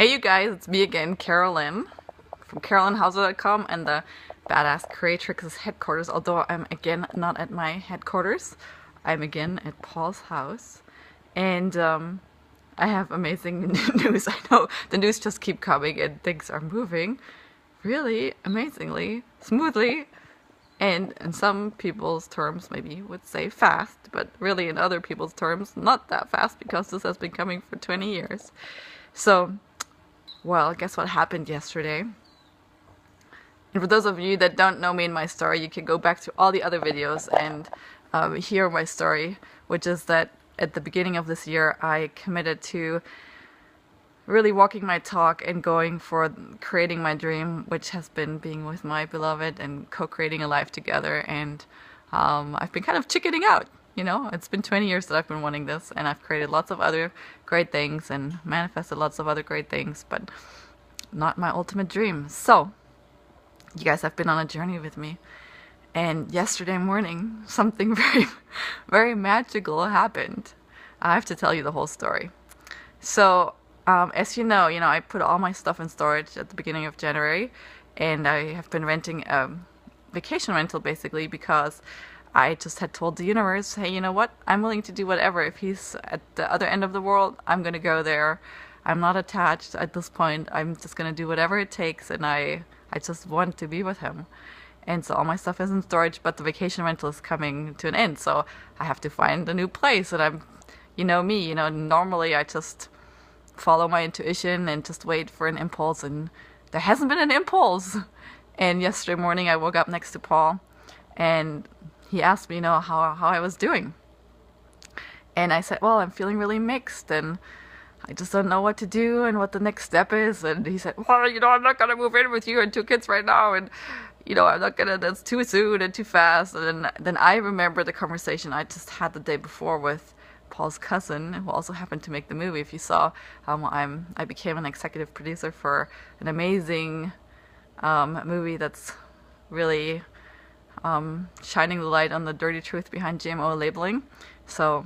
Hey you guys, it's me again, Carolyn, from CarolynHauser.com and the Badass Creatrix's headquarters, although I'm again not at my headquarters. I'm again at Paul's house, and I have amazing news. I know the news just keep coming and things are moving really amazingly, smoothly, and in some people's terms maybe would say fast, but really in other people's terms not that fast because this has been coming for 20 years. So, well, guess what happened yesterday? And for those of you that don't know me and my story, you can go back to all the other videos and hear my story, which is that at the beginning of this year, I committed to really walking my talk and going for creating my dream, which has been being with my beloved and co-creating a life together. And I've been kind of chickening out. You know, it's been 20 years that I've been wanting this, and I've created lots of other great things and manifested lots of other great things, but not my ultimate dream. So, you guys have been on a journey with me. And yesterday morning, something very, very magical happened. I have to tell you the whole story. So, as you know, I put all my stuff in storage at the beginning of January, and I have been renting a vacation rental basically because I just had told the universe, hey, you know what? I'm willing to do whatever. If he's at the other end of the world, I'm going to go there. I'm not attached at this point. I'm just going to do whatever it takes, and I just want to be with him. And so all my stuff is in storage, but the vacation rental is coming to an end, so I have to find a new place. And I'm, me, normally I just follow my intuition and just wait for an impulse, and there hasn't been an impulse. And yesterday morning I woke up next to Paul, and he asked me, how I was doing. And I said, well, I'm feeling really mixed, and I just don't know what to do and what the next step is. And he said, well, I'm not going to move in with you and 2 kids right now. And, I'm not going to, that's too soon and too fast. And then I remember the conversation I just had the day before with Paul's cousin, who also happened to make the movie. If you saw, I became an executive producer for an amazing movie that's really shining the light on the dirty truth behind GMO labeling. So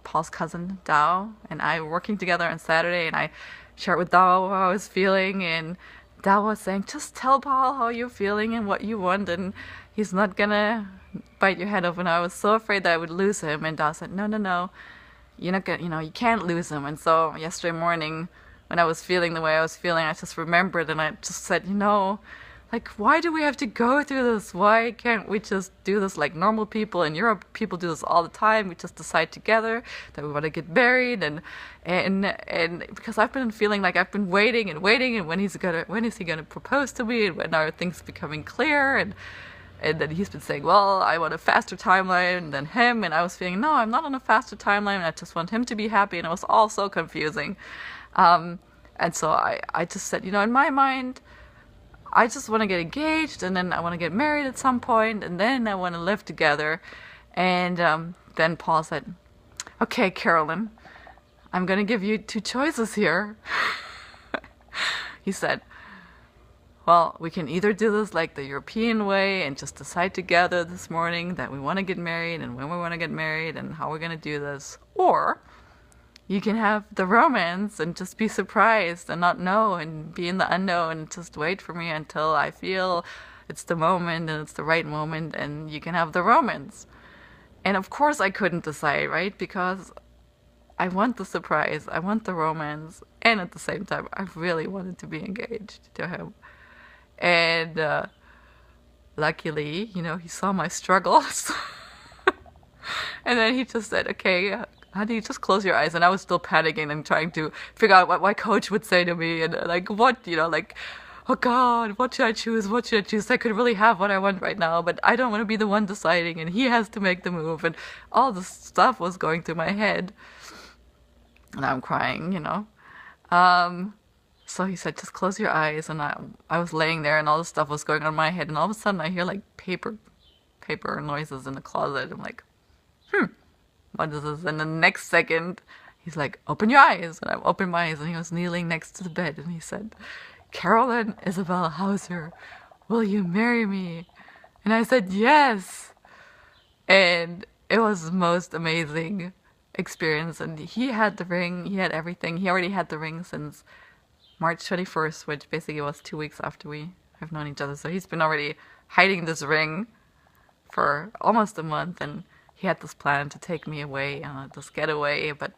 Paul's cousin Dao and I were working together on Saturday, and I shared with Dao how I was feeling, and Dao was saying, just tell Paul how you're feeling and what you want, and he's not gonna bite your head off. And I was so afraid that I would lose him, and Dao said, no, you're not gonna, you can't lose him. And so yesterday morning when I was feeling the way I was feeling, I just remembered, and I just said, why do we have to go through this? Why can't we just do this like normal people? In Europe, people do this all the time. We just decide together that we want to get married, and because I've been feeling like I've been waiting, and when is he gonna propose to me, and when are things becoming clear, and then he's been saying, well, I want a faster timeline than him, and I was feeling, no, I'm not on a faster timeline. I just want him to be happy, and it was all so confusing. And so I just said, in my mind, I just want to get engaged, and then I want to get married at some point, and then I want to live together. And then Paul said, okay, Carolyn, I'm going to give you 2 choices here. He said, well, we can either do this like the European way and just decide together this morning that we want to get married and when we want to get married and how we're going to do this, or you can have the romance and just be surprised and not know and be in the unknown and just wait for me until I feel it's the moment and it's the right moment, and you can have the romance. And of course I couldn't decide, right? Because I want the surprise, I want the romance, and at the same time I really wanted to be engaged to him. And luckily, he saw my struggles. And then he just said, okay, honey, just close your eyes. And I was still panicking and trying to figure out what my coach would say to me, and oh God, what should I choose? What should I choose? I could really have what I want right now, but I don't want to be the one deciding, and he has to make the move, and all this stuff was going through my head. And I'm crying, So he said, just close your eyes. And I was laying there, and all this stuff was going on in my head, and all of a sudden I hear like paper noises in the closet. I'm like, what is this? And the next second, he's like, open your eyes. And I opened my eyes, and he was kneeling next to the bed, and he said, Carolyn Isabel Hauser, will you marry me? And I said, yes. And it was the most amazing experience. And he had the ring, he had everything. He already had the ring since March 21st, which basically was 2 weeks after we have known each other. So he's been already hiding this ring for almost a month, and he had this plan to take me away on this getaway, but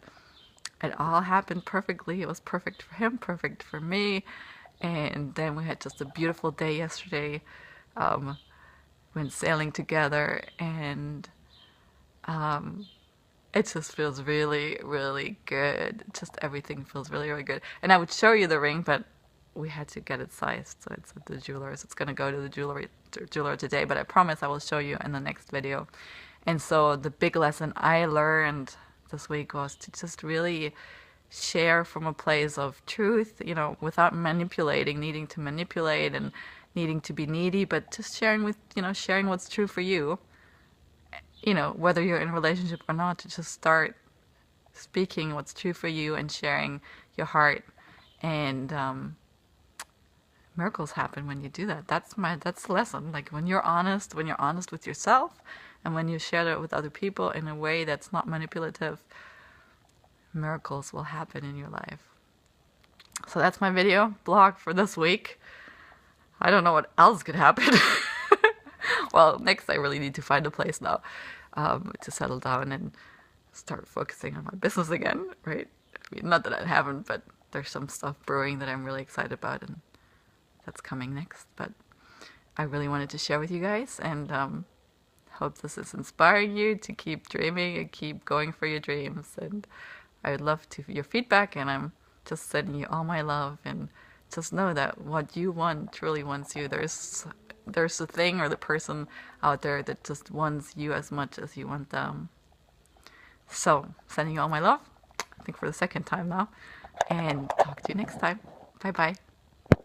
it all happened perfectly. It was perfect for him, perfect for me. And then we had just a beautiful day yesterday. Went sailing together, and it just feels really, really good. Just everything feels really, really good. And I would show you the ring, but we had to get it sized, so it's at the jeweler's. It's gonna go to the jeweler today, but I promise I will show you in the next video. And so the big lesson I learned this week was to just really share from a place of truth, you know, without manipulating, needing to manipulate and needing to be needy, but just sharing with, you know, sharing what's true for you, you know, whether you're in a relationship or not, to just start speaking what's true for you and sharing your heart. And miracles happen when you do that. That's the lesson. Like when you're honest with yourself, and when you share that with other people in a way that's not manipulative, miracles will happen in your life. So that's my video blog for this week. I don't know what else could happen. Well, next I really need to find a place now to settle down and start focusing on my business again, right? I mean, not that I haven't, but there's some stuff brewing that I'm really excited about, and that's coming next. But I really wanted to share with you guys, and hope this is inspiring you to keep dreaming and keep going for your dreams. And I would love your feedback, and I'm just sending you all my love. And just know that what you want truly wants you. There's a thing or the person out there that just wants you as much as you want them. So, sending you all my love, I think for the second time now, and talk to you next time. Bye bye.